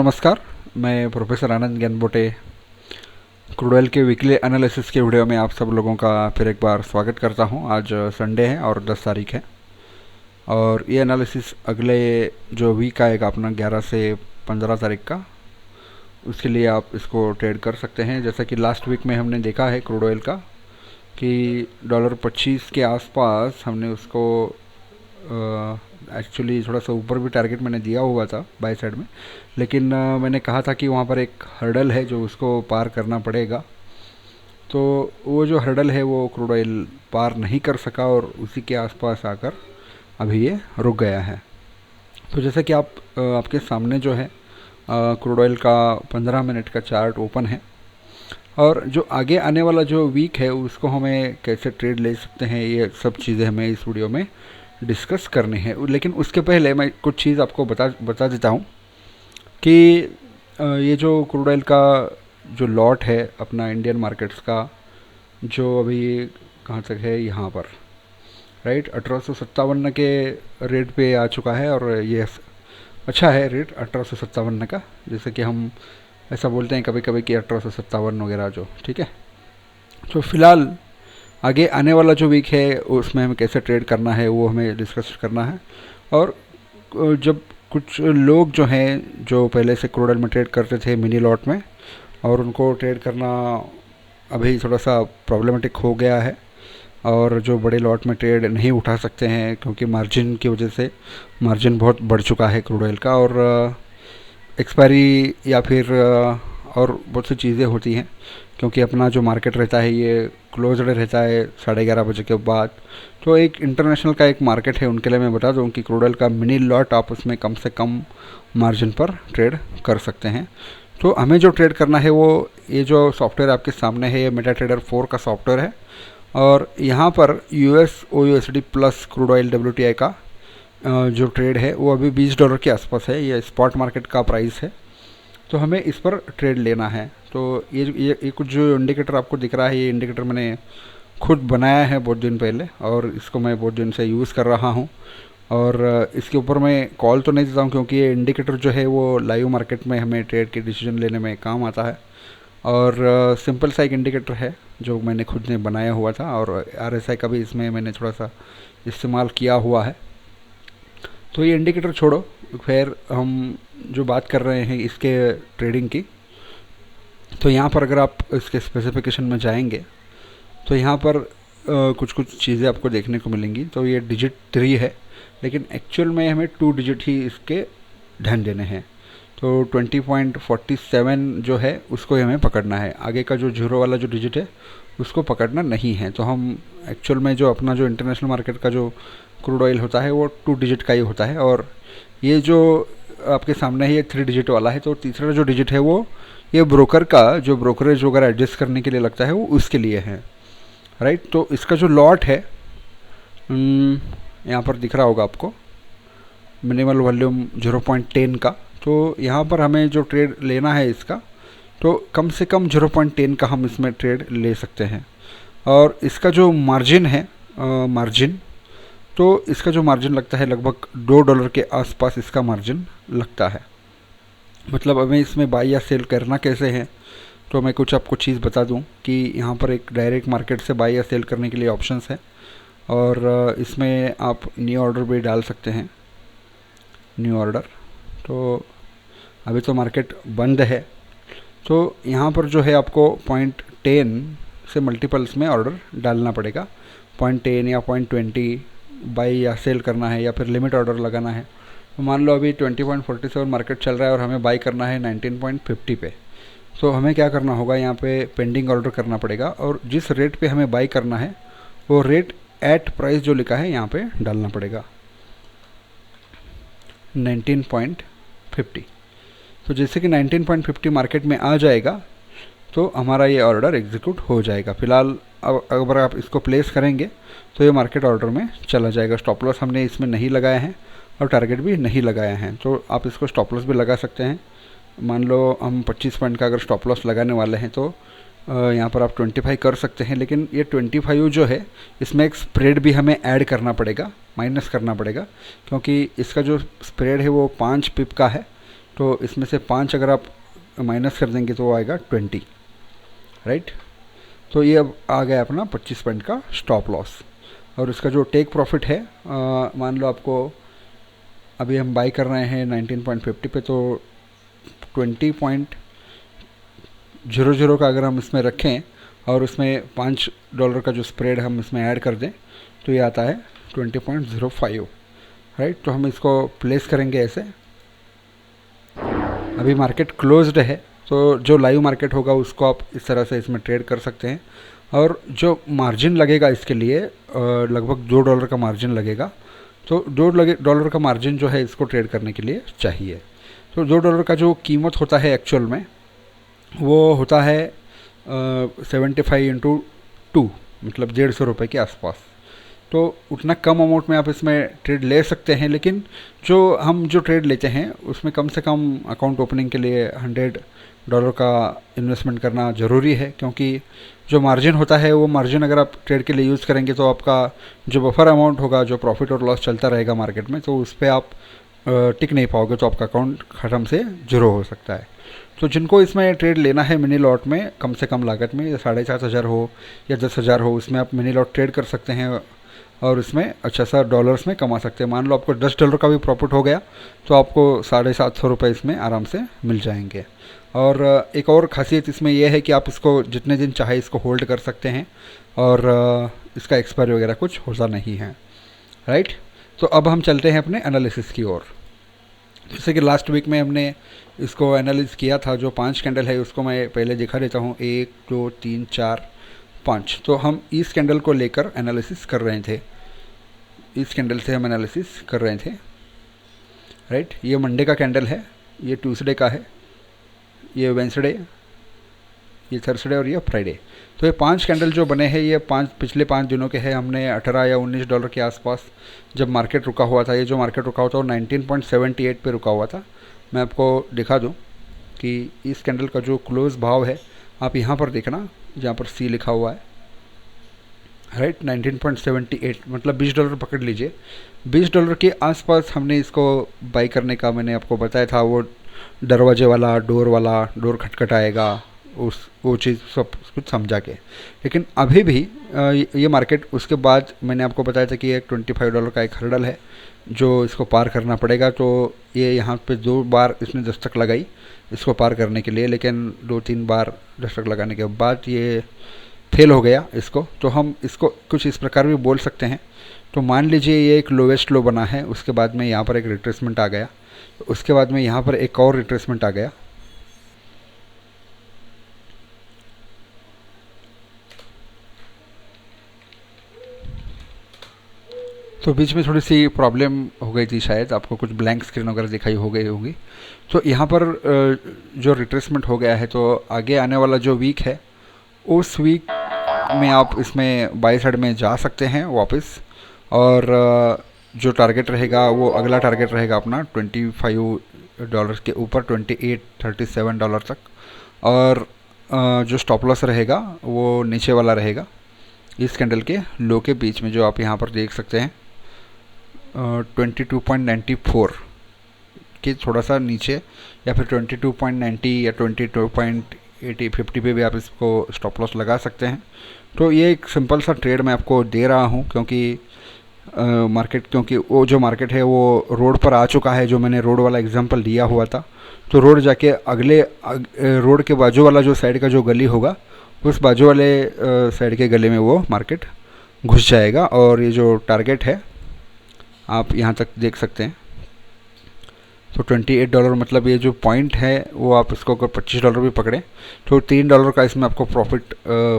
नमस्कार, मैं प्रोफेसर आनंद ज्ञानबोटे crude oil के वीकली एनालिसिस के वीडियो में आप सब लोगों का फिर एक बार स्वागत करता हूं। आज संडे है और 10 तारीख है और ये एनालिसिस अगले जो वीक आएगा अपना 11 से 15 तारीख का, उसके लिए आप इसको ट्रेड कर सकते हैं। जैसा कि लास्ट वीक में हमने देखा है क्रूड ऑयल का कि $25 के आसपास हमने उसको एक्चुअली थोड़ा सा ऊपर भी टारगेट मैंने दिया हुआ था बाय साइड में, लेकिन मैंने कहा था कि वहाँ पर एक हर्डल है जो उसको पार करना पड़ेगा। तो वो जो हर्डल है वो क्रूड ऑयल पार नहीं कर सका और उसी के आसपास आकर अभी ये रुक गया है। तो जैसे कि आपके सामने जो है क्रूड ऑयल का 15 मिनट का चार्ट ओपन है और जो आगे आने वाला जो वीक है उसको हमें कैसे ट्रेड ले सकते हैं, ये सब चीज़ें हमें इस वीडियो में डिस्कस करनी है। लेकिन उसके पहले मैं कुछ चीज़ आपको बता देता हूँ कि ये जो क्रूड ऑयल का जो लॉट है अपना इंडियन मार्केट्स का, जो अभी कहाँ तक है, यहाँ पर राइट 1857 के रेट पे आ चुका है और ये अच्छा है रेट 1857 का। जैसे कि हम ऐसा बोलते हैं कभी कभी कि 1857 वगैरह जो, ठीक है। तो फिलहाल आगे आने वाला जो वीक है उसमें हमें कैसे ट्रेड करना है वो हमें डिस्कस करना है। और जब कुछ लोग जो हैं जो पहले से क्रूड ऑयल में ट्रेड करते थे मिनी लॉट में, और उनको ट्रेड करना अभी थोड़ा सा प्रॉब्लमेटिक हो गया है और जो बड़े लॉट में ट्रेड नहीं उठा सकते हैं क्योंकि मार्जिन की वजह से मार्जिन बहुत बढ़ चुका है क्रूड ऑयल का, और एक्सपायरी या फिर और बहुत सी चीज़ें होती हैं क्योंकि अपना जो मार्केट रहता है ये क्लोज्ड रहता है 11:30 बजे के बाद। तो एक इंटरनेशनल का एक मार्केट है, उनके लिए मैं बता दूं कि क्रूड ऑयल का मिनी लॉट आप उसमें कम से कम मार्जिन पर ट्रेड कर सकते हैं। तो हमें जो ट्रेड करना है वो ये जो सॉफ्टवेयर आपके सामने है ये मेटाट्रेडर 4 का सॉफ्टवेयर है और यहाँ पर USD plus crude oil WTI का जो ट्रेड है वो अभी $20 के आसपास है। ये स्पॉट मार्केट का प्राइस है, तो हमें इस पर ट्रेड लेना है। तो ये कुछ जो इंडिकेटर आपको दिख रहा है, ये इंडिकेटर मैंने खुद बनाया है बहुत दिन पहले और इसको मैं बहुत दिन से यूज़ कर रहा हूँ। और इसके ऊपर मैं कॉल तो नहीं देता हूँ क्योंकि ये इंडिकेटर जो है वो लाइव मार्केट में हमें ट्रेड के डिसीजन लेने में काम आता है। और सिंपल सा एक इंडिकेटर है जो मैंने खुद ने बनाया हुआ था और RSI का भी इसमें मैंने थोड़ा सा इस्तेमाल किया हुआ है। तो ये इंडिकेटर छोड़ो, फिर हम जो बात कर रहे हैं इसके ट्रेडिंग की, तो यहाँ पर अगर आप इसके स्पेसिफिकेशन में जाएंगे तो यहाँ पर कुछ चीज़ें आपको देखने को मिलेंगी। तो ये डिजिट 3 है, लेकिन एक्चुअल में हमें 2 डिजिट ही इसके ध्यान देने हैं। तो 20.47 जो है उसको हमें पकड़ना है, आगे का जो जीरो वाला जो डिजिट है उसको पकड़ना नहीं है। तो हम एक्चुअल में जो अपना जो इंटरनेशनल मार्केट का जो क्रूड ऑयल होता है वो 2 डिजिट का ही होता है और ये जो आपके सामने है ये 3 डिजिट वाला है। तो तीसरा जो डिजिट है वो ये ब्रोकर का जो ब्रोकरेज वगैरह एडजस्ट करने के लिए लगता है वो उसके लिए है, राइट। तो इसका जो लॉट है यहाँ पर दिख रहा होगा आपको, मिनिमल वॉल्यूम 0.10 का। तो यहाँ पर हमें जो ट्रेड लेना है इसका, तो कम से कम 0.10 का हम इसमें ट्रेड ले सकते हैं। और इसका जो मार्जिन है तो इसका जो मार्जिन लगता है लगभग $2 के आसपास इसका मार्जिन लगता है। मतलब हमें इसमें बाई या सेल करना कैसे है, तो मैं कुछ आपको चीज़ बता दूं कि यहाँ पर एक डायरेक्ट मार्केट से बाई या सेल करने के लिए ऑप्शंस है और इसमें आप न्यू ऑर्डर भी डाल सकते हैं, न्यू ऑर्डर। तो अभी तो मार्केट बंद है, तो यहाँ पर जो है आपको 0.10 से मल्टीपल्स में ऑर्डर डालना पड़ेगा। 0.10 या 0.20 बाई या सेल करना है या फिर लिमिट ऑर्डर लगाना है। तो मान लो अभी 20.47 मार्केट चल रहा है और हमें बाई करना है 19.50 पे। तो हमें क्या करना होगा, यहाँ पे पेंडिंग ऑर्डर करना पड़ेगा और जिस रेट पे हमें बाई करना है वो रेट एट प्राइस जो लिखा है यहाँ पे डालना पड़ेगा 19.50। तो जैसे कि 19.50 मार्केट में आ जाएगा तो हमारा ये ऑर्डर एग्जीक्यूट हो जाएगा। फिलहाल अब अगर आप इसको प्लेस करेंगे तो ये मार्केट ऑर्डर में चला जाएगा। स्टॉप लॉस हमने इसमें नहीं लगाए हैं और टारगेट भी नहीं लगाए हैं, तो आप इसको स्टॉप लॉस भी लगा सकते हैं। मान लो हम 25 पॉइंट का अगर स्टॉप लॉस लगाने वाले हैं तो यहाँ पर आप 25 कर सकते हैं। लेकिन ये 25 जो है इसमें एक स्प्रेड भी हमें ऐड करना पड़ेगा, माइनस करना पड़ेगा, क्योंकि इसका जो स्प्रेड है वो 5 पिप का है। तो इसमें से 5 अगर आप माइनस कर देंगे तो वो आएगा 20, राइट। तो ये अब आ गया अपना 25 पॉइंट का स्टॉप लॉस। और इसका जो टेक प्रॉफिट है, मान लो आपको अभी हम बाई कर रहे हैं 19.50 पे, तो 20.00 का अगर हम इसमें रखें और उसमें $5 का जो स्प्रेड हम इसमें ऐड कर दें तो ये आता है 20.05, राइट। तो हम इसको प्लेस करेंगे ऐसे। अभी मार्केट क्लोज्ड है, तो जो लाइव मार्केट होगा उसको आप इस तरह से इसमें ट्रेड कर सकते हैं। और जो मार्जिन लगेगा इसके लिए लगभग $2 का मार्जिन लगेगा। तो $2 का मार्जिन जो है इसको ट्रेड करने के लिए चाहिए। तो $2 का जो कीमत होता है एक्चुअल में वो होता है 75×2, मतलब ₹150 के आसपास। तो उतना कम अमाउंट में आप इसमें ट्रेड ले सकते हैं, लेकिन जो ट्रेड लेते हैं उसमें कम से कम अकाउंट ओपनिंग के लिए $100 का इन्वेस्टमेंट करना ज़रूरी है, क्योंकि जो मार्जिन होता है वो मार्जिन अगर आप ट्रेड के लिए यूज़ करेंगे तो आपका जो बफर अमाउंट होगा, जो प्रॉफिट और लॉस चलता रहेगा मार्केट में, तो उस पर आप टिक नहीं पाओगे, तो आपका अकाउंट ख़त्म से ज़ीरो हो सकता है। तो जिनको इसमें ट्रेड लेना है मिनी लॉट में कम से कम लागत में, 4,500 हो या 10,000 हो, उसमें आप मिनी लॉट ट्रेड कर सकते हैं और इसमें अच्छा सा डॉलर्स में कमा सकते हैं। मान लो आपको $10 का भी प्रॉफिट हो गया तो आपको ₹750 इसमें आराम से मिल जाएंगे। और एक और ख़ासियत इसमें यह है कि आप इसको जितने दिन चाहे इसको होल्ड कर सकते हैं और इसका एक्सपायरी वगैरह कुछ होता नहीं है, राइट। तो अब हम चलते हैं अपने एनालिसिस की ओर। जैसे कि लास्ट वीक में हमने इसको एनालिस किया था, जो 5 कैंडल है उसको मैं पहले दिखा देता हूँ, 1 2 3 4 5। तो हम इस कैंडल को लेकर एनालिसिस कर रहे थे, इस कैंडल से हम एनालिसिस कर रहे थे, राइट। ये मंडे का कैंडल है, ये ट्यूसडे का है, ये वेंसडे, ये थर्सडे और ये फ्राइडे। तो ये 5 कैंडल जो बने हैं ये पिछले 5 दिनों के हैं। हमने $18 या $19 के आसपास जब मार्केट रुका हुआ था, ये जो मार्केट रुका हुआ था वो 19.78 पे रुका हुआ था। मैं आपको दिखा दूं कि इस कैंडल का जो क्लोज भाव है आप यहाँ पर देखना, जहाँ पर सी लिखा हुआ है, राइट, 19.78, मतलब $20 पकड़ लीजिए। $20 के आसपास हमने इसको बाई करने का मैंने आपको बताया था। वो दरवाजे वाला डोर खटखटाएगा, वो चीज़ सब कुछ समझा के। लेकिन अभी भी ये मार्केट, उसके बाद मैंने आपको बताया था कि एक $25 का एक हर्डल है जो इसको पार करना पड़ेगा। तो ये यहाँ पे 2 बार इसने दस्तक लगाई इसको पार करने के लिए, लेकिन 2-3 बार दस्तक लगाने के बाद ये फेल हो गया इसको। तो हम इसको कुछ इस प्रकार भी बोल सकते हैं। तो मान लीजिए ये एक लोवेस्ट लो बना है, उसके बाद में यहाँ पर एक रिट्रेसमेंट आ गया, उसके बाद में यहाँ पर एक और रिट्रेसमेंट आ गया, तो बीच में थोड़ी सी प्रॉब्लम हो गई थी, शायद आपको कुछ ब्लैंक स्क्रीन वगैरह दिखाई हो गई होगी। तो यहाँ पर जो रिट्रेसमेंट हो गया है, तो आगे आने वाला जो वीक है उस वीक में आप इसमें बाई साइड में जा सकते हैं वापस। और जो टारगेट रहेगा वो अगला टारगेट रहेगा अपना $25 के ऊपर, $28.37 तक। और जो स्टॉप लॉस रहेगा वो नीचे वाला रहेगा, इस कैंडल के लो के बीच में, जो आप यहाँ पर देख सकते हैं 22.94 के थोड़ा सा नीचे, या फिर 22.90 या 22.80-50 पे भी आप इसको स्टॉप लॉस लगा सकते हैं। तो ये एक सिंपल सा ट्रेड मैं आपको दे रहा हूँ, क्योंकि क्योंकि वो जो मार्केट है वो रोड पर आ चुका है, जो मैंने रोड वाला एग्जांपल दिया हुआ था। तो रोड जाके अगले रोड के बाजू वाला जो साइड का जो गली होगा, उस बाजू वाले साइड के गले में वो मार्केट घुस जाएगा। और ये जो टारगेट है आप यहाँ तक देख सकते हैं, तो $28, मतलब ये जो पॉइंट है वो आप इसको अगर $25 भी पकड़ें तो $3 का इसमें आपको प्रॉफिट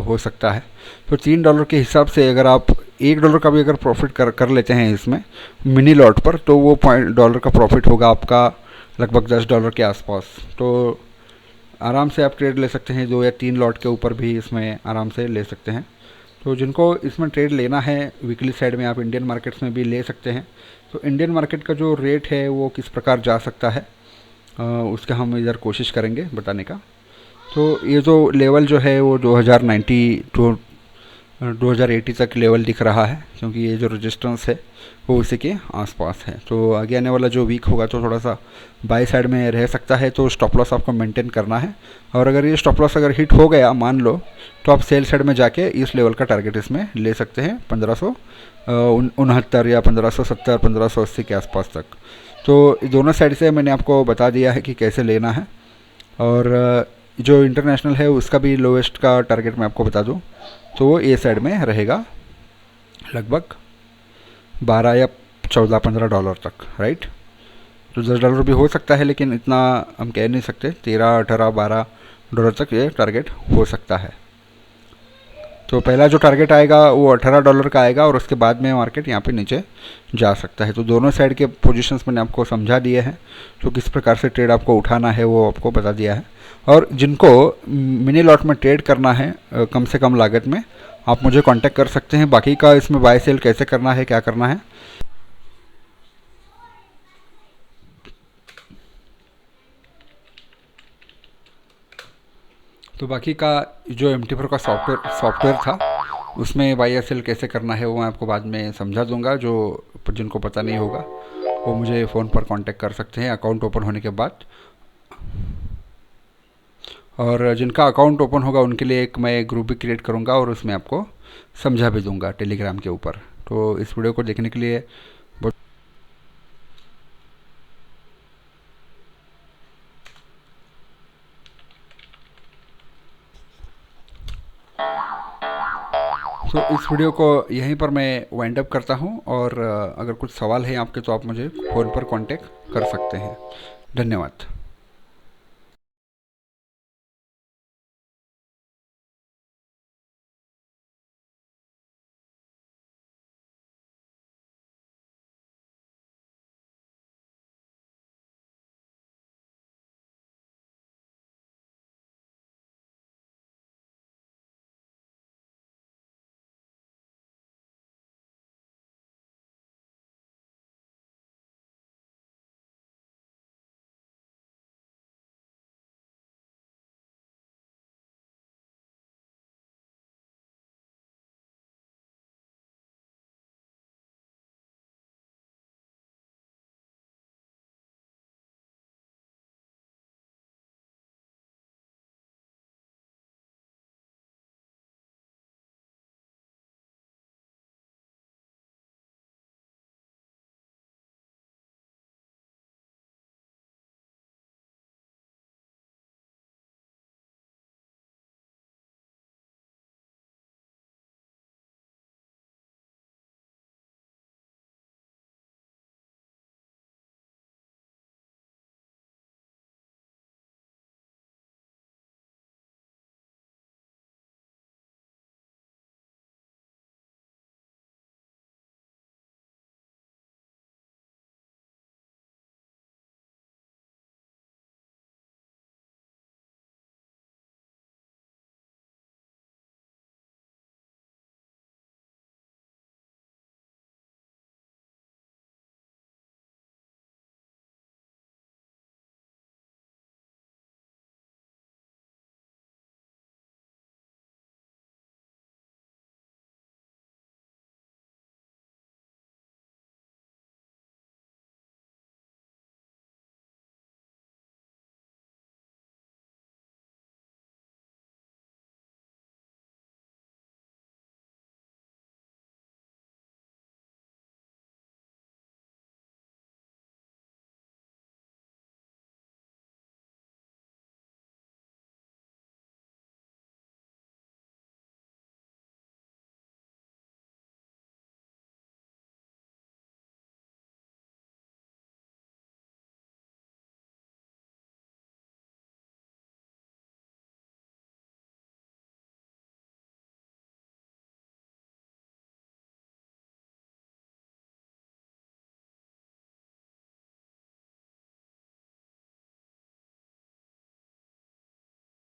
हो सकता है। तो $3 के हिसाब से अगर आप $1 का भी अगर प्रॉफिट कर लेते हैं इसमें मिनी लॉट पर, तो वो $0.1 का प्रॉफिट होगा आपका लगभग $10 के आसपास। तो आराम से आप ट्रेड ले सकते हैं, 2 या 3 लॉट के ऊपर भी इसमें आराम से ले सकते हैं। तो जिनको इसमें ट्रेड लेना है वीकली साइड में, आप इंडियन मार्केट्स में भी ले सकते हैं। तो इंडियन मार्केट का जो रेट है वो किस प्रकार जा सकता है उसका हम इधर कोशिश करेंगे बताने का। तो ये जो लेवल जो है वो 2090 टू 2080 तक लेवल दिख रहा है, क्योंकि ये जो रेजिस्टेंस है वो उसी के आसपास है। तो आगे आने वाला जो वीक होगा तो थोड़ा सा बाई साइड में रह सकता है, तो स्टॉप लॉस आपको मेंटेन करना है। और अगर ये स्टॉप लॉस अगर हिट हो गया मान लो, तो आप सेल साइड में जाके इस लेवल का टारगेट इसमें ले सकते हैं, 1569 या 1570 1580 के आसपास तक। तो दोनों साइड से मैंने आपको बता दिया है कि कैसे लेना है। और जो इंटरनेशनल है उसका भी लोएस्ट का टारगेट मैं आपको बता दूं, तो वो ए साइड में रहेगा लगभग 12 या 14-15 डॉलर तक, राइट। तो $10 भी हो सकता है, लेकिन इतना हम कह नहीं सकते। 13, 18, $12 तक ये टारगेट हो सकता है। तो पहला जो टारगेट आएगा वो $18 का आएगा, और उसके बाद में मार्केट यहाँ पे नीचे जा सकता है। तो दोनों साइड के पोजीशंस मैंने आपको समझा दिए हैं, तो किस प्रकार से ट्रेड आपको उठाना है वो आपको बता दिया है। और जिनको मिनी लॉट में ट्रेड करना है कम से कम लागत में, आप मुझे कांटेक्ट कर सकते हैं। बाकी का इसमें बाय सेल कैसे करना है, क्या करना है, तो बाकी का जो MT4 का सॉफ्टवेयर था उसमें बाई या सेल कैसे करना है वो मैं आपको बाद में समझा दूंगा। जो जिनको पता नहीं होगा वो मुझे फ़ोन पर कांटेक्ट कर सकते हैं अकाउंट ओपन होने के बाद। और जिनका अकाउंट ओपन होगा उनके लिए एक मैं ग्रुप भी क्रिएट करूंगा, और उसमें आपको समझा भी दूंगा टेलीग्राम के ऊपर। तो इस वीडियो को देखने के लिए बहुत तो इस वीडियो को यहीं पर मैं वाइंड अप करता हूं। और अगर कुछ सवाल है आपके तो आप मुझे फ़ोन पर कांटेक्ट कर सकते हैं। धन्यवाद।